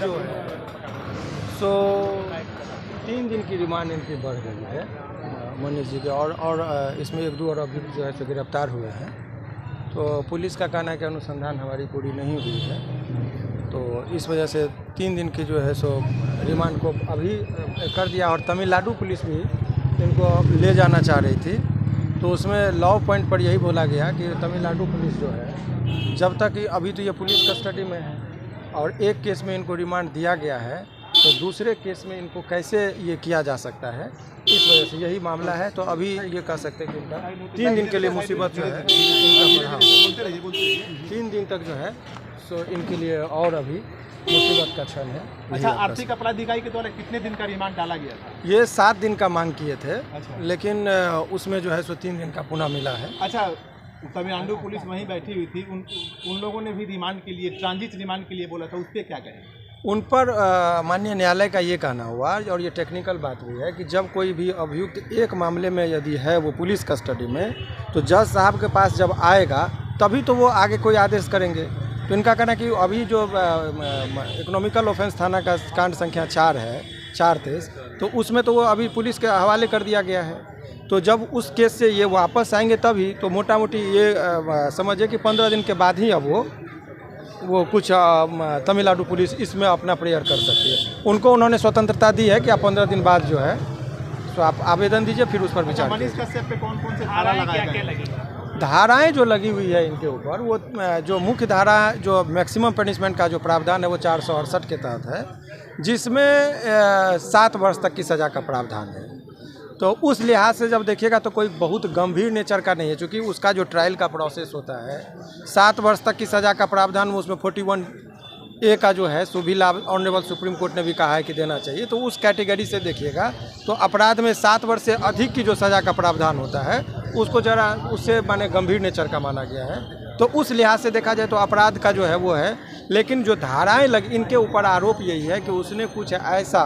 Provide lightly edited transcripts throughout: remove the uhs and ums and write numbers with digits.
जो है सो 3 दिन की रिमांड इनकी बढ़ गई है मनीष जी के, और इसमें 1-2 और अभियुक्त जो है सो गिरफ्तार हुए हैं। तो पुलिस का कहना है कि अनुसंधान हमारी पूरी नहीं हुई है, तो इस वजह से 3 दिन की जो है सो रिमांड को अभी कर दिया। और तमिलनाडु पुलिस भी इनको ले जाना चाह रही थी, तो उसमें लॉ पॉइंट पर यही बोला गया कि तमिलनाडु पुलिस जो है जब तक अभी तो ये पुलिस कस्टडी में है और एक केस में इनको रिमांड दिया गया है, तो दूसरे केस में इनको कैसे ये किया जा सकता है, इस वजह से यही मामला है। तो अभी ये कह सकते हैं कि इनका 3 दिन के लिए मुसीबत जो है इनका 3 दिन तक जो है सो इनके लिए और अभी मुसीबत का क्षण है। अच्छा, आर्थिक अपराध इकाई के द्वारा कितने दिन का रिमांड डाला गया था? ये 7 दिन का मांग किए थे। अच्छा। लेकिन उसमें जो है सो 3 दिन का पुनः मिला है। अच्छा, तमिलनाडु पुलिस वहीं बैठी हुई थी, उन लोगों ने भी रिमांड के लिए, ट्रांजिट रिमांड के लिए बोला था, उस पर क्या कहें? उन पर माननीय न्यायालय का ये कहना हुआ, और ये टेक्निकल बात भी है कि जब कोई भी अभियुक्त एक मामले में यदि है वो पुलिस कस्टडी में, तो जज साहब के पास जब आएगा तभी तो वो आगे कोई आदेश करेंगे। तो इनका कहना कि अभी जो इकोनॉमिकल ऑफेंस थाना का कांड संख्या 4 है 423, तो उसमें तो वो अभी पुलिस के हवाले कर दिया गया है। तो जब उस केस से ये वापस आएंगे तभी तो मोटा मोटी ये समझिए कि 15 दिन के बाद ही अब वो कुछ तमिलनाडु पुलिस इसमें अपना प्रेयर कर सकती है। उनको उन्होंने स्वतंत्रता दी है कि आप 15 दिन बाद जो है तो आप आवेदन दीजिए, फिर उस पर विचार कीजिए। मनीष कश्यप पे कौन कौन से धारा लगाए गए? धाराएं जो लगी हुई है इनके ऊपर, वो जो मुख्य धारा जो मैक्सिमम पनिशमेंट का जो प्रावधान है वो 468 के तहत है, जिसमें 7 वर्ष तक की सज़ा का प्रावधान है। तो उस लिहाज से जब देखिएगा तो कोई बहुत गंभीर नेचर का नहीं है, क्योंकि उसका जो ट्रायल का प्रोसेस होता है 7 वर्ष तक की सज़ा का प्रावधान में उसमें 41A का जो है सो भी लाभ ऑनरेबल सुप्रीम कोर्ट ने भी कहा है कि देना चाहिए। तो उस कैटेगरी से देखिएगा तो अपराध में 7 वर्ष से अधिक की जो सज़ा का प्रावधान होता है उसको ज़रा उससे माने गंभीर नेचर का माना गया है। तो उस लिहाज से देखा जाए तो अपराध का जो है वो है। लेकिन जो धाराएँ लगी इनके ऊपर आरोप यही है कि उसने कुछ ऐसा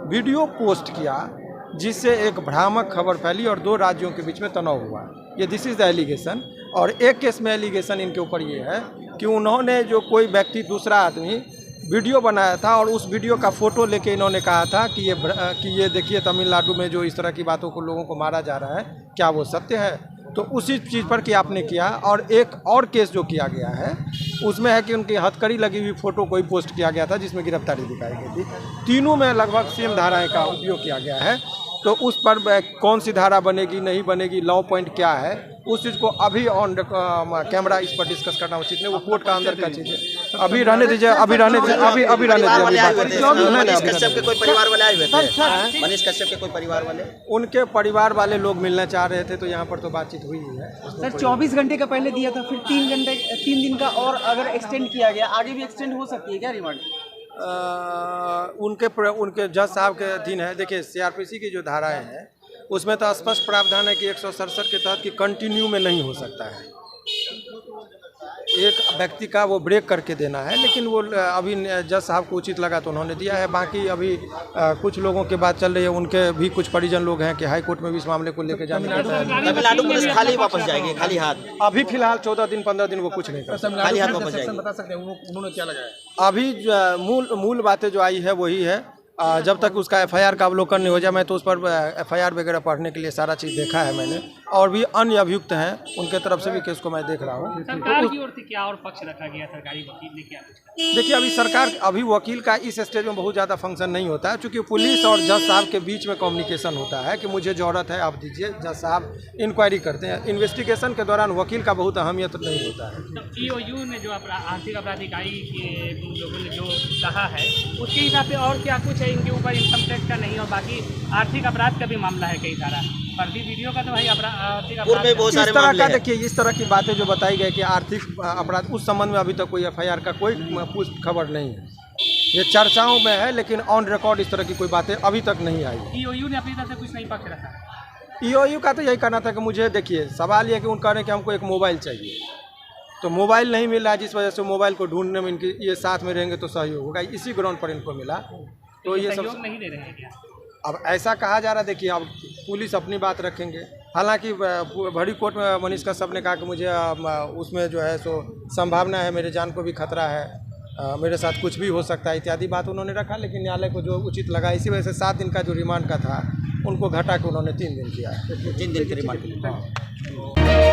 वीडियो पोस्ट किया जिससे एक भ्रामक खबर फैली और 2 राज्यों के बीच में तनाव हुआ। ये दिस इज़ द एलिगेशन। और एक केस में एलिगेशन इनके ऊपर ये है कि उन्होंने जो कोई व्यक्ति दूसरा आदमी वीडियो बनाया था और उस वीडियो का फ़ोटो लेके इन्होंने कहा था कि ये देखिए तमिलनाडु में जो इस तरह की बातों को लोगों को मारा जा रहा है, क्या वो सत्य है? तो उसी चीज़ पर कि आपने किया। और एक और केस जो किया गया है उसमें है कि उनकी हथकड़ी लगी हुई फ़ोटो कोई पोस्ट किया गया था जिसमें गिरफ्तारी दिखाई गई थी। तीनों में लगभग सेम धाराएं का उपयोग किया गया है। तो उस पर कौन सी धारा बनेगी नहीं बनेगी, लॉ पॉइंट क्या है, उस चीज़ को अभी ऑन कैमरा इस पर डिस्कस करना उचित नहीं। वो कोर्ट का अंदर का चीज़ है। अभी रहने दीजिए, अभी रहने दीजिए, अभी रहने दीजिए। मनीष कश्यप के कोई परिवार वाले आए हुए थे? मनीष कश्यप के कोई परिवार वाले? उनके परिवार वाले लोग मिलना चाह रहे थे, तो यहाँ पर तो बातचीत हुई है। सर 24 घंटे का पहले दिया था, फिर 3 दिन का और अगर एक्सटेंड किया गया, आगे भी एक्सटेंड हो सकती है क्या रिमांड? उनके जज साहब के अधीन है। देखिए सीआरपीसी की जो धाराएं हैं उसमें तो स्पष्ट प्रावधान है कि 167 के तहत कि कंटिन्यू में नहीं हो सकता है, एक व्यक्ति का वो ब्रेक करके देना है। लेकिन वो अभी जज साहब को उचित लगा तो उन्होंने दिया है। बाकी अभी कुछ लोगों के बात चल रही है, उनके भी कुछ परिजन लोग हैं कि हाई कोर्ट में भी इस मामले को लेकर जाने का। तमिलनाडु पुलिस खाली वापस जाएगी, खाली हाथ? अभी फिलहाल 14 दिन 15 दिन वो कुछ नहीं कर सकते, खाली हाथ वापस जाएगी। बता सकते हैं उन्होंने क्या लगाया? अभी मूल बातें जो आई है वही है। जब तक उसका एफआईआर का अवलोकन नहीं हो जाए, मैं तो उस पर एफआईआर वगैरह पढ़ने के लिए सारा चीज़ देखा है मैंने, और भी अन्य अभियुक्त हैं उनके तरफ से भी केस को मैं देख रहा हूँ। सरकार की ओर से क्या और पक्ष रखा गया? सरकारी वकील ने क्या कुछ कहा? देखिए अभी सरकार अभी वकील का इस स्टेज में बहुत ज़्यादा फंक्शन नहीं होता है, क्योंकि पुलिस और जज साहब के बीच में कम्युनिकेशन होता है कि मुझे ज़रूरत है आप दीजिए, जज साहब इंक्वायरी करते हैं। इन्वेस्टिगेशन के दौरान वकील का बहुत अहमियत नहीं होता है। तो ईओयू ने जो आर्थिक अपराध इकाई के लोगों ने जो कहा है उसके हिसाब से और क्या कुछ है इनके ऊपर? इनकम टैक्स का नहीं और बाकी आर्थिक अपराध का भी मामला है कई सारा, फर्जी वीडियो का तो भाई आर्थिक अपराध इस तरह का। देखिए इस तरह की बातें जो बताई गई कि आर्थिक अपराध, उस संबंध में अभी तक कोई एफआईआर का कोई पुष्ट खबर नहीं है। ये चर्चाओं में है, लेकिन ऑन रिकॉर्ड इस तरह की कोई बातें अभी तक नहीं आई। ईओयू ने अपनी तरफ से कुछ नहीं पक्ष रखा? ईओयू का तो यही कहना था कि मुझे, देखिए सवाल ये कि उनका कि हमको एक मोबाइल चाहिए, तो मोबाइल नहीं मिला, जिस वजह से मोबाइल को ढूंढने में इनकी ये साथ में रहेंगे तो सहयोग होगा, इसी ग्राउंड पर इनको मिला। तो ये सब नहीं दे रहे हैं क्या? अब ऐसा कहा जा रहा है। देखिए अब पुलिस अपनी बात रखेंगे। हालांकि बड़ी कोर्ट में मनीष कश्यप ने कहा कि मुझे उसमें जो है सो संभावना है, मेरे जान को भी खतरा है, मेरे साथ कुछ भी हो सकता है इत्यादि बात उन्होंने रखा, लेकिन न्यायालय को जो उचित लगा, इसी वजह से 7 दिन का जो रिमांड का था उनको घटा के उन्होंने 3 दिन किया है। 3 दिन के रिमांड के लिए।